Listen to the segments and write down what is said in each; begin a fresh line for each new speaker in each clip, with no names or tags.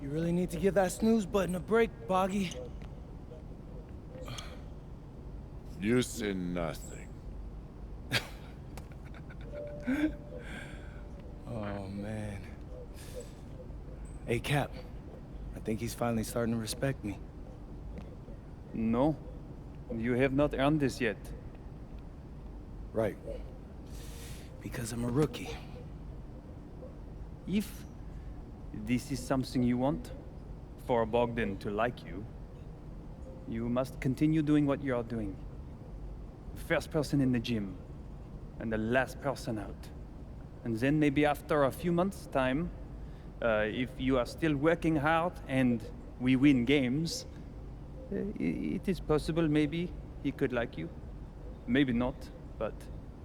You really need to give that snooze button a break, Boggy.
You say nothing.
Oh, man. Hey, Cap. I think he's finally starting to respect me.
No, you have not earned this yet.
Right. Because I'm a rookie.
If this is something you want, for Bogdan to like you, you must continue doing what you are doing. First person in the gym, and the last person out. And then maybe after a few months' time, if you are still working hard and we win games, it is possible maybe he could like you. Maybe not, but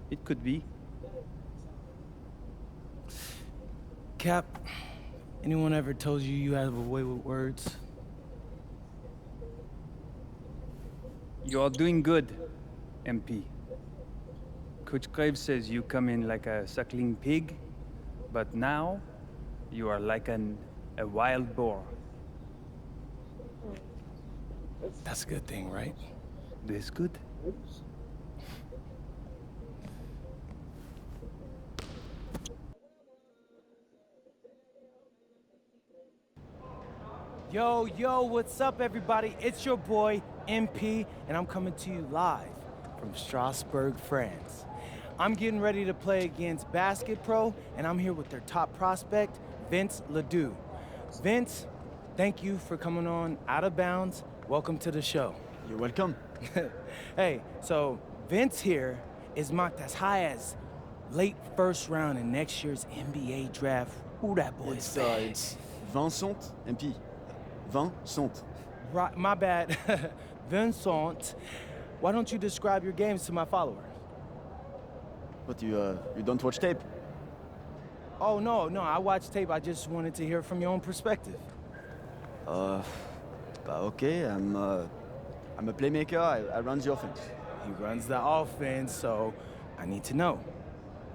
it could be.
Cap, anyone ever told you you have a way with words?
You are doing good, MP. Coach Graves says you come in like a suckling pig, but now you are like a wild boar.
That's a good thing, right?
This good?
Yo, what's up, everybody? It's your boy, MP, and I'm coming to you live from Strasbourg, France. I'm getting ready to play against Basket Pro, and I'm here with their top prospect, Vince Ledoux. Vince, thank you for coming on Out of Bounds. Welcome to the show.
You're welcome.
Hey, so Vince here is mocked as high as late first round in next year's NBA draft. Who that boy is bad.
It's Vincent, MP. Vincent.
Right, my bad. Vincent, why don't you describe your games to my followers?
But you don't watch tape?
Oh, no, I watched tape. I just wanted to hear from your own perspective.
Okay, I'm a playmaker, I run the offense.
He runs the offense, so I need to know.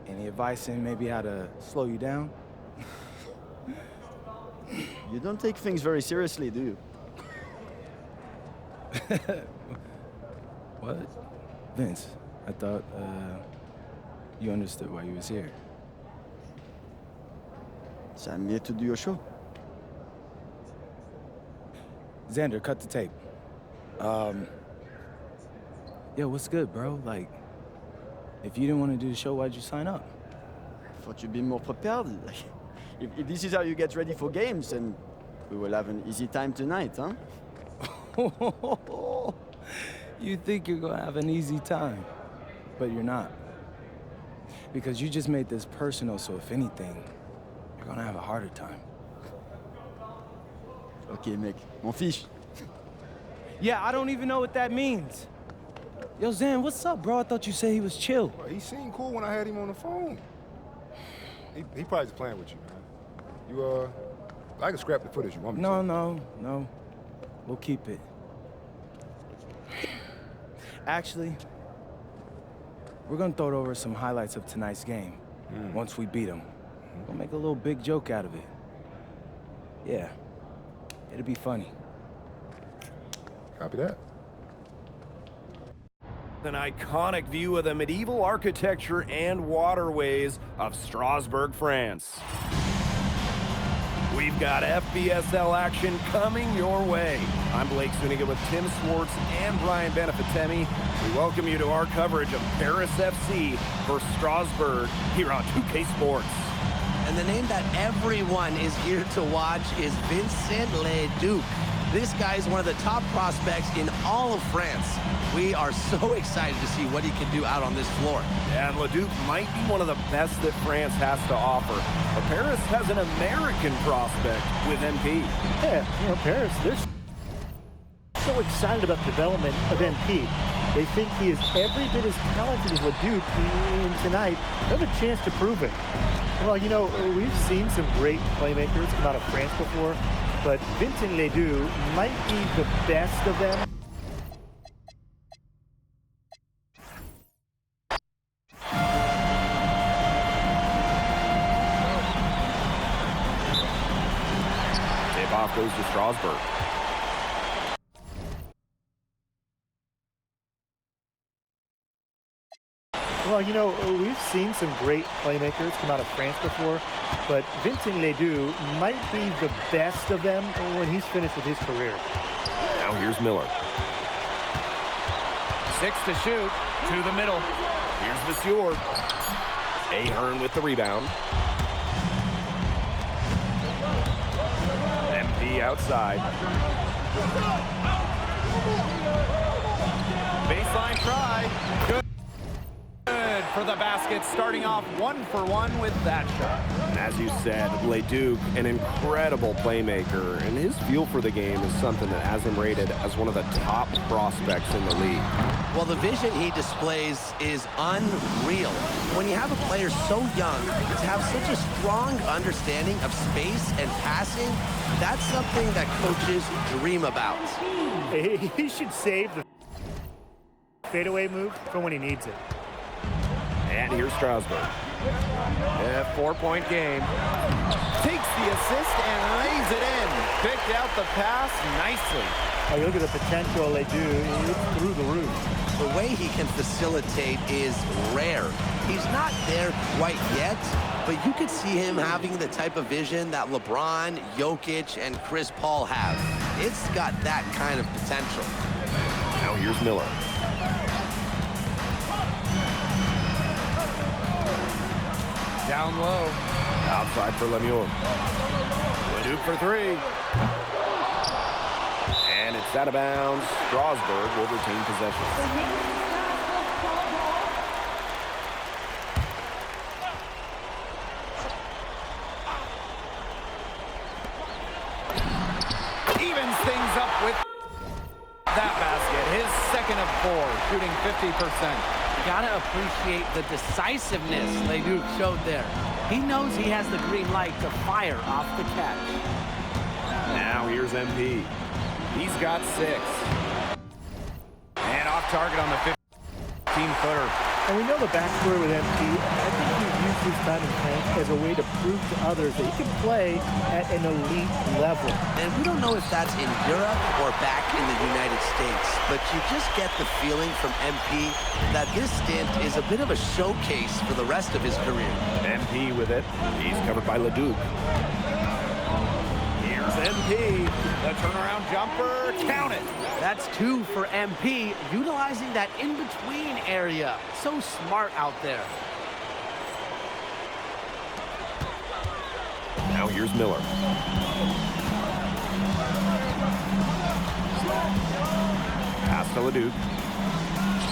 Any advice in maybe how to slow you down?
You don't take things very seriously, do you?
What? Vince, I thought, you understood why you was here.
So I'm here to do your show.
Xander, cut the tape. Yo, what's good, bro? Like, if you didn't want to do the show, why'd you sign up?
Thought you'd be more prepared. If this is how you get ready for games, then we will have an easy time tonight, huh?
You think you're gonna have an easy time, but you're not. Because you just made this personal, so if anything, you're gonna have a harder time.
Okay, mec, m'en fiche.
Yeah, I don't even know what that means. Yo, Zan, what's up, bro? I thought you said he was chill.
Well, he seemed cool when I had him on the phone. He probably just playing with you, man. I can scrap the footage you want me to.
No. We'll keep it. Actually, we're gonna throw over some highlights of tonight's game. Once we beat them. We'll make a little big joke out of it. Yeah, it'll be funny.
Copy that.
An iconic view of the medieval architecture and waterways of Strasbourg, France. We've got FBSL action coming your way. I'm Blake Zuniga with Tim Swartz and Brian Benefitemi. We welcome you to our coverage of Paris FC versus Strasbourg here on 2K Sports.
And the name that everyone is here to watch is Vincent Ledoux. This guy is one of the top prospects in all of France. We are so excited to see what he can do out on this floor.
And Ledoux might be one of the best that France has to offer. But Paris has an American prospect with MP.
Yeah, Paris, they're so excited about the development of MP. They think he is every bit as talented as Ledoux, and tonight they have a chance to prove it. Well, we've seen some great playmakers come out of France before, but Vincent Ledoux might be the best of them.
Tip-off goes to Strasburg.
Well, you know, we've seen some great playmakers come out of France before, but Vincent Ledoux might be the best of them when he's finished with his career.
Now here's Miller.
6 to shoot. To the middle.
Here's Vasseur. Ahern with the rebound. MP outside.
Baseline try. Good for the basket, starting off 1-for-1 with that shot.
And as you said, Leduc, an incredible playmaker, and his feel for the game is something that has him rated as one of the top prospects in the league.
Well, the vision he displays is unreal. When you have a player so young, to have such a strong understanding of space and passing, that's something that coaches dream about.
He should save the fadeaway move for when he needs it.
And here's Strasburg.
A 4-point game. Takes the assist and lays it in. Picked out the pass nicely.
Oh, look at the potential they do. It's through the roof.
The way he can facilitate is rare. He's not there quite yet, but you could see him having the type of vision that LeBron, Jokic, and Chris Paul have. It's got that kind of potential.
Now here's Miller.
Down low.
Outside for Lemieux.
Leduc for 3.
And it's out of bounds. Strasburg will retain possession.
Evens things up with that basket. His second of 4, shooting 50%.
Gotta appreciate the decisiveness Leduc showed there. He knows he has the green light to fire off the catch.
Now here's MP.
He's got 6. And off target on the 15-footer.
And we know the backstory with MP. I think he's used his time in France as a way to prove to others that he can play at an elite level.
And we don't know if that's in Europe or back in the United States, but you just get the feeling from MP that this stint is a bit of a showcase for the rest of his career.
MP with it. He's covered by Leduc.
Here's MP. The turnaround jumper. Count it.
That's 2 for MP, utilizing that in-between area. So smart out there.
Now here's Miller. Pass to Leduc.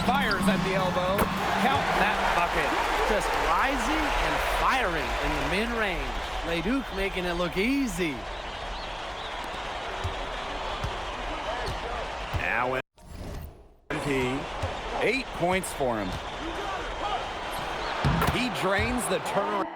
Fires at the elbow. Count that bucket.
Just rising and firing in the mid-range. Leduc making it look easy.
Now
MP. 8 points for him. He drains the turnaround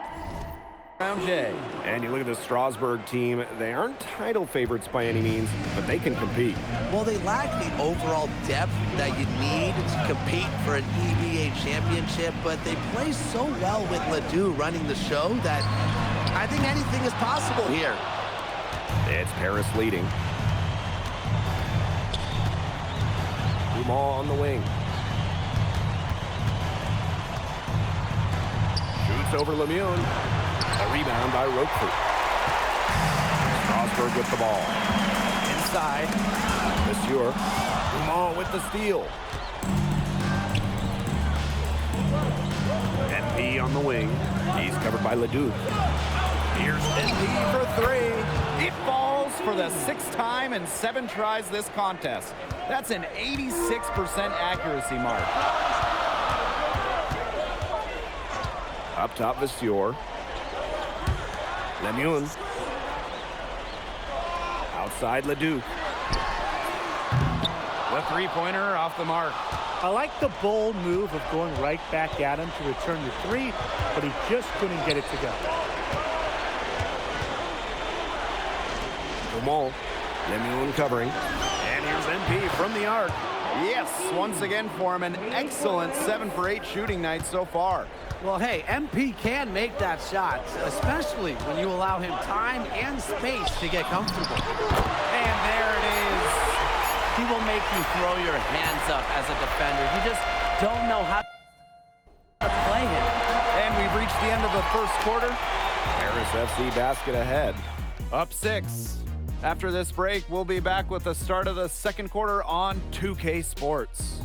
J.
And you look at the Strasburg team, they aren't title favorites by any means, but they can compete.
Well, they lack the overall depth that you need to compete for an EBA championship, but they play so well with Ledoux running the show that I think anything is possible here.
It's Paris leading. Dumont on the wing. Shoots over Lemieux. A rebound by Roquefort. Strasburg with the ball.
Inside.
Vasseur. Dumont with the steal. MP on the wing. He's covered by Leduc.
Here's MP for 3. It falls for the 6th time in 7 tries this contest. That's an 86% accuracy mark.
Up top, Vasseur. Lemieux. Outside, Leduc.
The 3-pointer off the mark.
I like the bold move of going right back at him to return the 3, but he just couldn't get it to go.
Dumont. Lemieux covering.
And here's MP from the arc. Yes, once again for him, an excellent 7 for 8 shooting night so far.
Well, hey, MP can make that shot, especially when you allow him time and space to get comfortable.
And there it is.
He will make you throw your hands up as a defender. You just don't know how to play him.
And we've reached the end of the first quarter. Paris FC basket ahead. Up 6. After this break, we'll be back with the start of the second quarter on 2K Sports.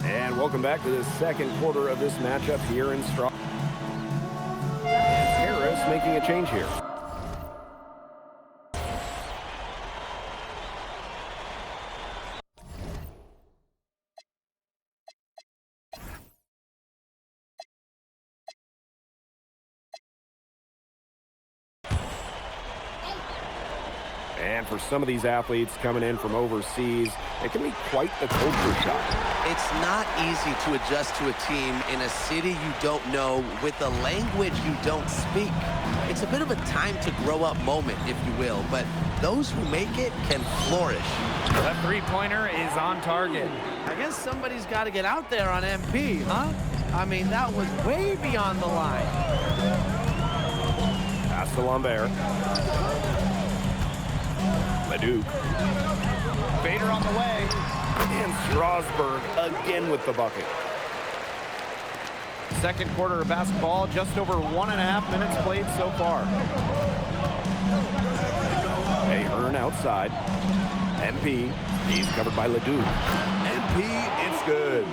And welcome back to the second quarter of this matchup here in Strasbourg. Paris making a change here. And for some of these athletes coming in from overseas, it can be quite the culture shock.
It's not easy to adjust to a team in a city you don't know with a language you don't speak. It's a bit of a time to grow up moment, if you will, but those who make it can flourish.
The three-pointer is on target.
I guess somebody's got to get out there on MP, huh? I mean, that was way beyond the line.
Pass to Lambert. Leduc.
Bader on the way.
And Strasbourg again with the bucket.
Second quarter of basketball, just over 1.5 minutes played so far.
Ahern outside. MP, he's covered by Leduc. MP, it's good.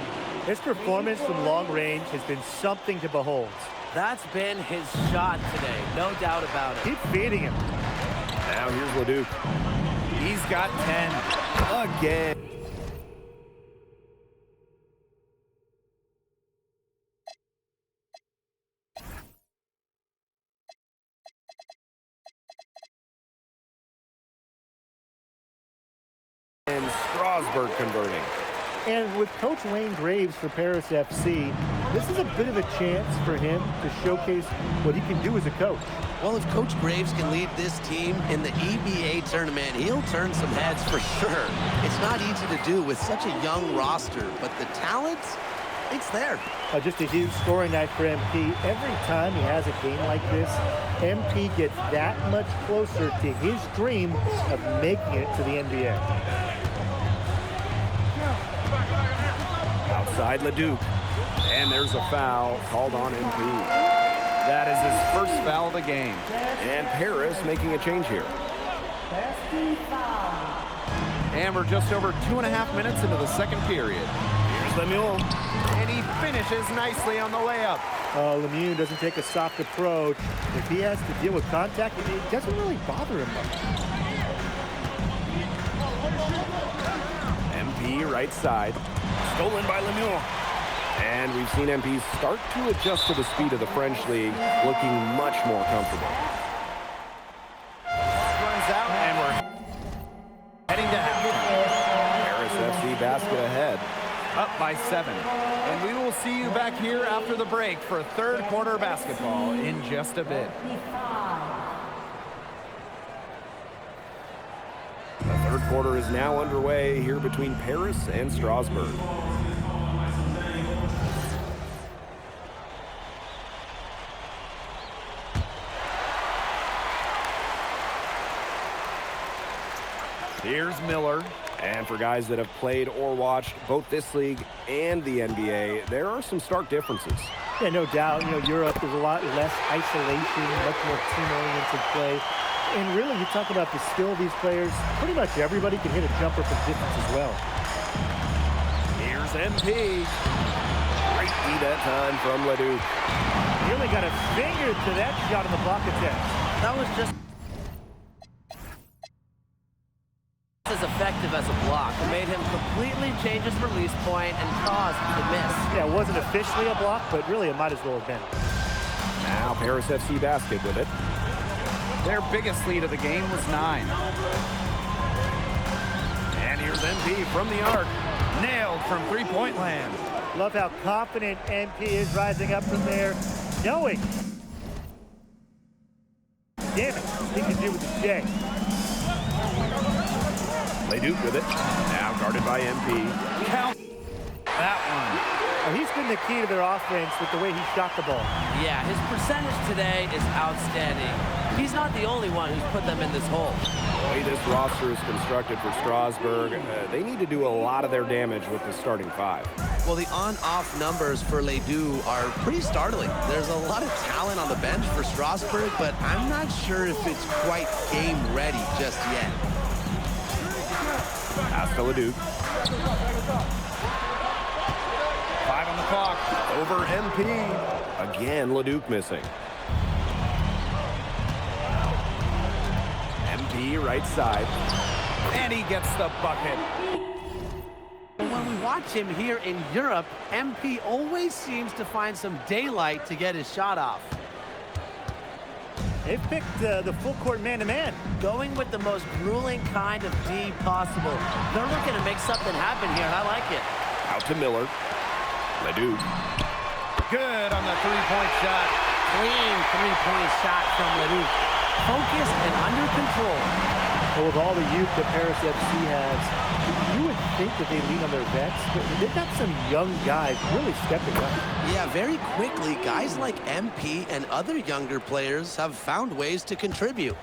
His performance from long range has been something to behold.
That's been his shot today, no doubt about it.
Keep feeding him.
Now here's Leduc.
He's got 10 again.
And Strasbourg converting.
And with Coach Wayne Graves for Paris FC, this is a bit of a chance for him to showcase what he can do as a coach.
Well, if Coach Graves can lead this team in the EBA tournament, he'll turn some heads for sure. It's not easy to do with such a young roster, but the talent, it's there.
Just a huge scoring night for MP. Every time he has a game like this, MP gets that much closer to his dream of making it to the NBA.
Outside Leduc. And there's a foul called on MP.
That is his first foul of the game.
And Paris making a change here.
And we're just over 2.5 minutes into the second period.
Here's Lemieux.
And he finishes nicely on the layup.
Lemieux doesn't take a soft approach. If he has to deal with contact, it doesn't really bother him much.
MP right side. Stolen by Lemieux. And we've seen MP start to adjust to the speed of the French league, looking much more comfortable.
Runs out, and we're heading to halftime.
Paris FC basket ahead.
Up by 7. And we will see you back here after the break for third quarter basketball in just a bit.
The third quarter is now underway here between Paris and Strasbourg.
Here's Miller.
And for guys that have played or watched both this league and the NBA, there are some stark differences.
Yeah, no doubt. You know, Europe is a lot less isolation, much more team-oriented play. And really, you talk about the skill of these players, pretty much everybody can hit a jumper from distance as well.
Here's MP. Great D that time from Leduc.
He only got a finger to that shot in the block attempt.
That was just as effective as a block. It made him completely change his release point and caused the miss.
Yeah, it wasn't officially a block, but really it might as well have been.
Now Paris FC basket with it.
Their biggest lead of the game was 9.
And here's MP from the arc.
Nailed from three-point land.
Love how confident MP is rising up from there, knowing, damn it, he can do with the J.
Leduc with it. Now guarded by MP. Count that one.
Well, he's been the key to their offense with the way he shot the ball.
Yeah, his percentage today is outstanding. He's not the only one who's put them in this hole.
The way this roster is constructed for Strasburg, they need to do a lot of their damage with the starting five.
Well, the on-off numbers for Ledoux are pretty startling. There's a lot of talent on the bench for Strasburg, but I'm not sure if it's quite game ready just yet.
Pass to Leduc. 5 on the clock. Over MP. Again, Leduc missing. MP right side. And he gets the bucket.
When we watch him here in Europe, MP always seems to find some daylight to get his shot off.
They picked the full court man-to-man.
Going with the most grueling kind of D possible. They're looking to make something happen here, and I like it.
Out to Miller. Leduc. Good on the three-point shot.
Clean three-point shot from Ledoux. Focused and under control.
Well, with all the youth that Paris FC has, you would think that they lean on their vets, but they've got some young guys really stepping up.
Yeah, very quickly, guys like MP and other younger players have found ways to contribute.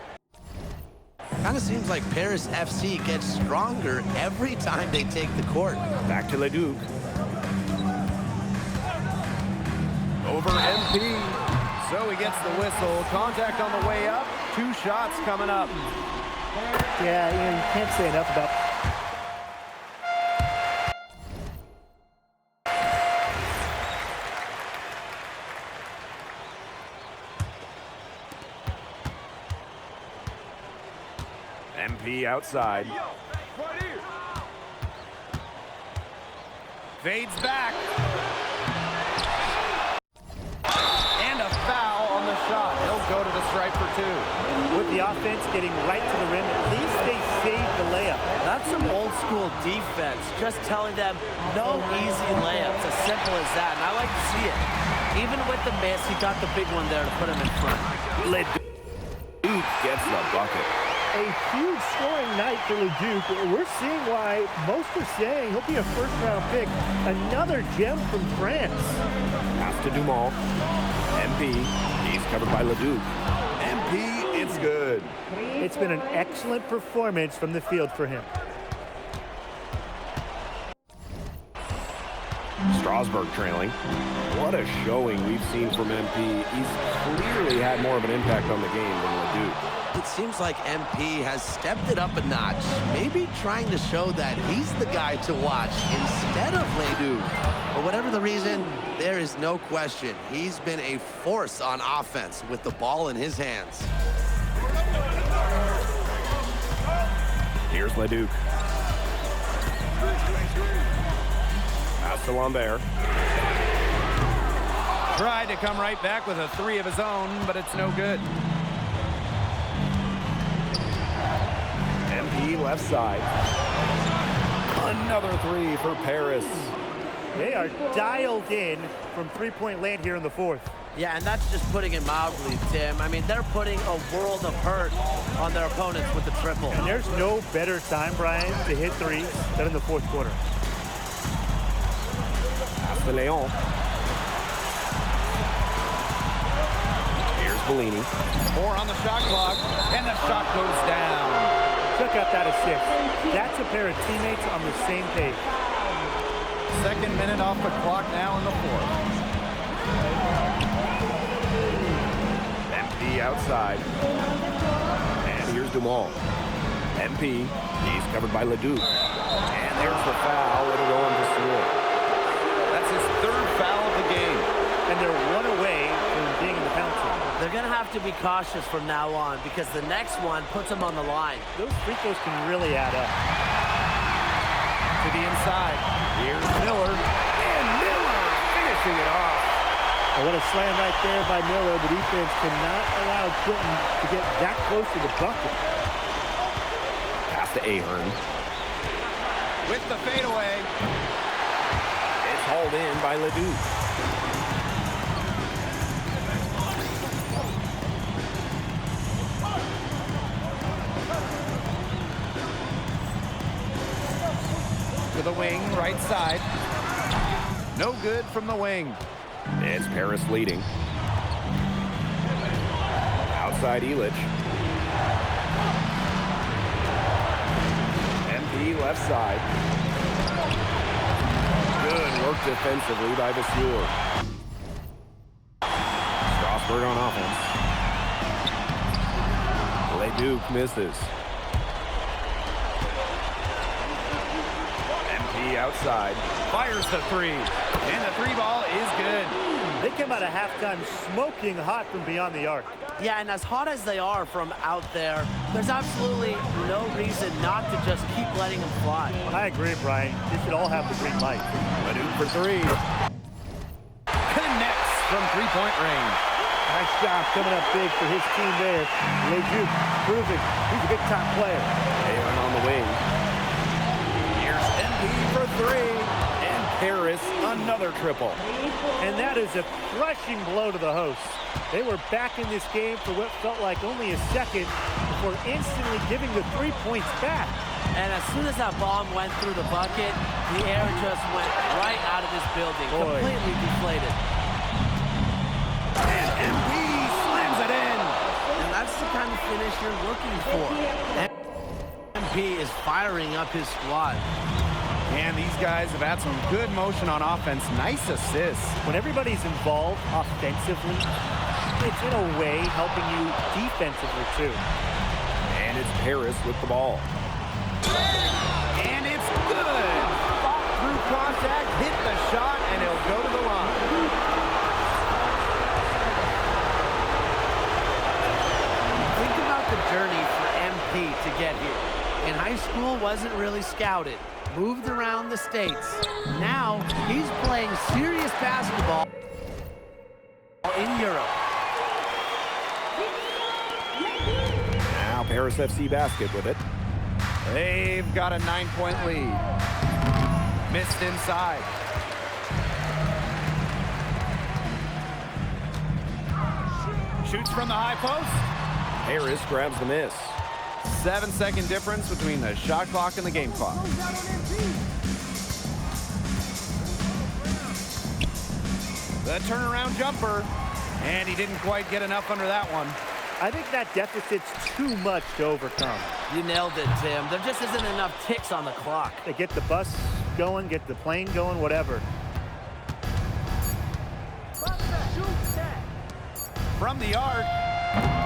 Kind of seems like Paris FC gets stronger every time they take the court.
Back to Leduc. Over MP. So he gets the whistle. Contact on the way up. 2 shots coming up.
Yeah, you can't say enough about...
MP outside. Fades back. And a foul on the shot. He'll go to the stripe for 2.
With the offense getting right to the rim, at least they saved the layup.
That's some old school defense. Just telling them no easy layups. As simple as that. And I like to see it. Even with the miss, he got the big one there to put him in front.
Leduc gets the bucket.
A huge scoring night for Leduc. We're seeing why most are saying he'll be a first-round pick. Another gem from France.
Pass to Dumont. MP. He's covered by Leduc. MP, it's good.
It's been an excellent performance from the field for him.
Strasburg trailing. What a showing we've seen from MP. He's clearly had more of an impact on the game than Leduc.
It seems like MP has stepped it up a notch, maybe trying to show that he's the guy to watch instead of Ledoux. For whatever the reason, there is no question he's been a force on offense with the ball in his hands.
Here's Leduc. Pass to Lambert. Tried to come right back with a 3 of his own, but it's no good. MP left side. Another 3 for Paris.
They are dialed in from three-point land here in the fourth.
Yeah, and that's just putting it mildly, Tim. I mean, they're putting a world of hurt on their opponents with the triple.
And there's no better time, Brian, to hit threes than in the fourth quarter.
Pass to Leon. Here's Bellini. 4 on the shot clock, and the shot goes down.
Took up that assist. That's a pair of teammates on the same page.
2nd minute off the clock now in the 4th. MP outside. And here's Dumont. MP, he's covered by Leduc. And there's the foul. It'll go on the floor. That's his 3rd foul of the game.
And they're 1 away from being in the penalty.
They're going to have to be cautious from now on because the next one puts them on the line.
Those free throws can really add up.
To the inside. Here's Miller. And Miller finishing it off.
And what a slam right there by Miller. The defense cannot allow Clinton to get that close to the bucket.
Pass to Ahern. With the fadeaway. It's hauled in by Ledoux. To the wing, right side. No good from the wing. It's Paris leading. Outside Illich. MP left side. Good work defensively by Vasseur. Strasburg on offense. Leduc misses. MP outside. Fires the three. And the three ball is good.
They came out of halftime smoking hot from beyond the arc.
Yeah, and as hot as they are from out there, there's absolutely no reason not to just keep letting them fly.
I agree, Brian. They should all have the green light.
Leduc for three. Connects from three-point range.
Nice job coming up big for his team there. Leduc proving he's a big top player.
Aaron on the wing. Here's MP for three. And Paris another triple.
And that is a crushing blow to the hosts. They were back in this game for what felt like only a second before instantly giving the 3 points back.
And as soon as that bomb went through the bucket, the air just went right out of this building, completely deflated.
And MP slams it in.
And that's the kind of finish you're looking for. MP is firing up his squad.
And these guys have had some good motion on offense. Nice assists.
When everybody's involved offensively, it's in a way helping you defensively too.
And it's Paris with the ball. And it's good. Fought through contact, hit the shot, and he'll go to the line.
Think about the journey for MP to get here. In high school, wasn't really scouted. Moved around the States. Now, he's playing serious basketball in Europe.
Now Paris FC Basket with it. They've got a 9-point lead. Missed inside. Shoots from the high post. Paris grabs the miss. 7-second difference between the shot clock and the game clock. The turnaround jumper. And he didn't quite get enough under that one.
I think that deficit's too much to overcome.
You nailed it, Tim. There just isn't enough ticks on the clock.
They get the bus going, get the plane going, whatever.
From the arc.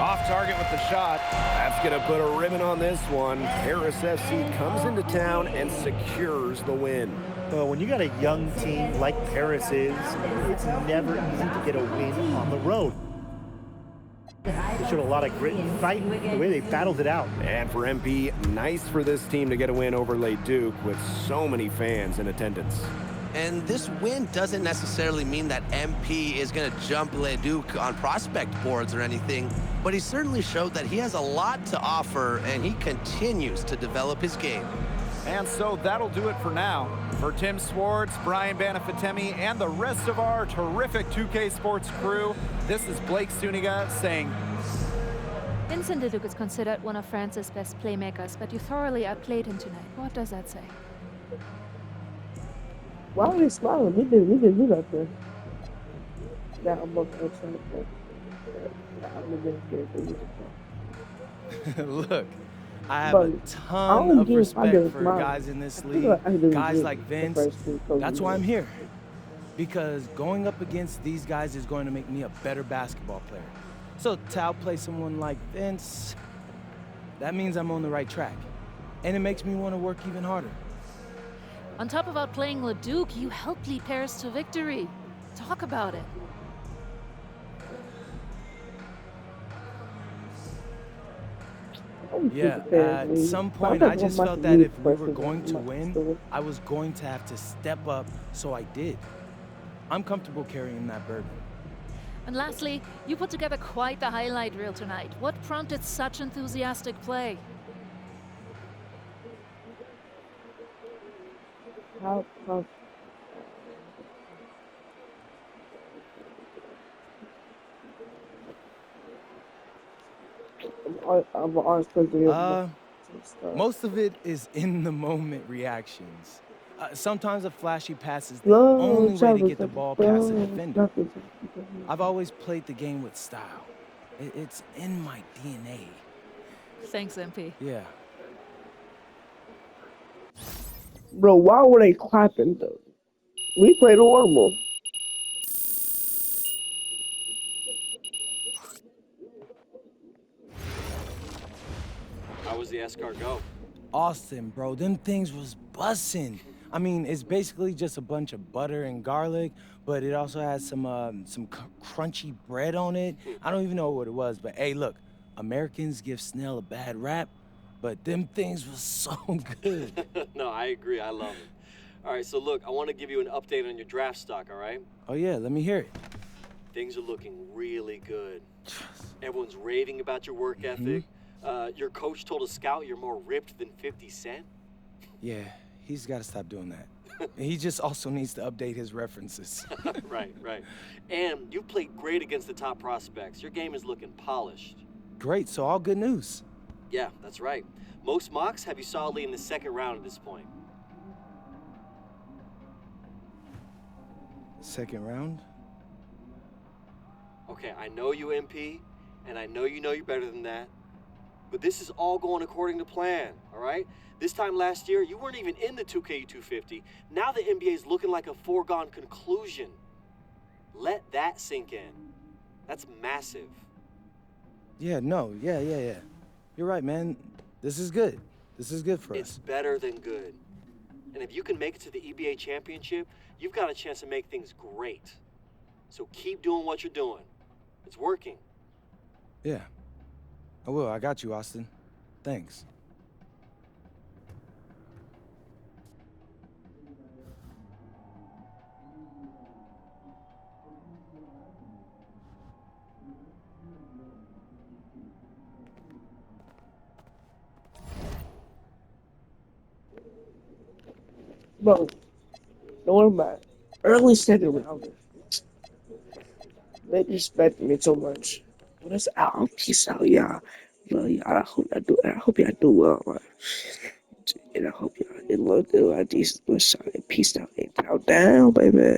Off target with the shot. That's going to put a ribbon on this one. Paris FC comes into town and secures the win.
Well, when you got a young team like Paris is, it's never easy to get a win on the road. They showed a lot of grit and fight the way they battled it out.
And for MP, nice for this team to get a win over Leduc with so many fans in attendance.
And this win doesn't necessarily mean that MP is going to jump Leduc on prospect boards or anything, but he certainly showed that he has a lot to offer and he continues to develop his game.
And so that'll do it for now. For Tim Swartz, Brian Banafitemi, and the rest of our terrific 2K Sports crew, this is Blake Suniga saying,
Vincent Leduc is considered one of France's best playmakers, but you thoroughly outplayed him tonight. What does that say?
Why are they smiling? We didn't do that there. That I'm both trying to play.
Look, I have a ton of respect for guys in this league, guys like Vince. That's why I'm here. Because going up against these guys is going to make me a better basketball player. So to outplay someone like Vince, that means I'm on the right track. And it makes me want to work even harder.
On top of outplaying Leduc, you helped lead Paris to victory. Talk about it.
Yeah, at some point I just felt that if we were going to win, I was going to have to step up, so I did. I'm comfortable carrying that burden.
And lastly, you put together quite the highlight reel tonight. What prompted such enthusiastic play?
Most of it is in the moment reactions. Sometimes a flashy pass is the
No,
only way to get the
Travis,
ball past a
no,
defender.
nothing.
I've always played the game with style. It's in my DNA.
Thanks, MP.
Yeah.
Bro, why were they clapping though? We played horrible.
How was the escort go?
Austin, bro, them things was bussin'. I mean, it's basically just a bunch of butter and garlic, but it also has some crunchy bread on it. I don't even know what it was, but hey, look, Americans give Snell a bad rap, but them things was so good.
No, I agree. I love it. All right, so look, I want to give you an update on your draft stock, all right?
Oh yeah, let me hear it.
Things are looking really good. Everyone's raving about your work ethic. Your coach told a scout you're more ripped than 50 Cent.
Yeah, he's got to stop doing that. He just also needs to update his references.
Right. And you played great against the top prospects. Your game is looking polished.
Great, so all good news.
Yeah, that's right. Most mocks have you solidly in the second round at this point.
Second round?
Okay, I know you, MP, and I know you're better than that. But this is all going according to plan, all right? This time last year, you weren't even in the 2K 250. Now the NBA is looking like a foregone conclusion. Let that sink in. That's massive.
Yeah. You're right, man. This is good. This is good for
It's
us.
better than good. And if you can make it to the EBA championship, you've got a chance to make things great. So keep doing what you're doing. It's working.
Yeah. I will. I got you, Austin. Thanks.
Bro, don't worry about it. Early second round. They disrespected me so much. But it's out. Peace out, y'all. Well, y'all, I hope y'all do well, man. And I hope y'all get a little decent. Peace out. Down, baby.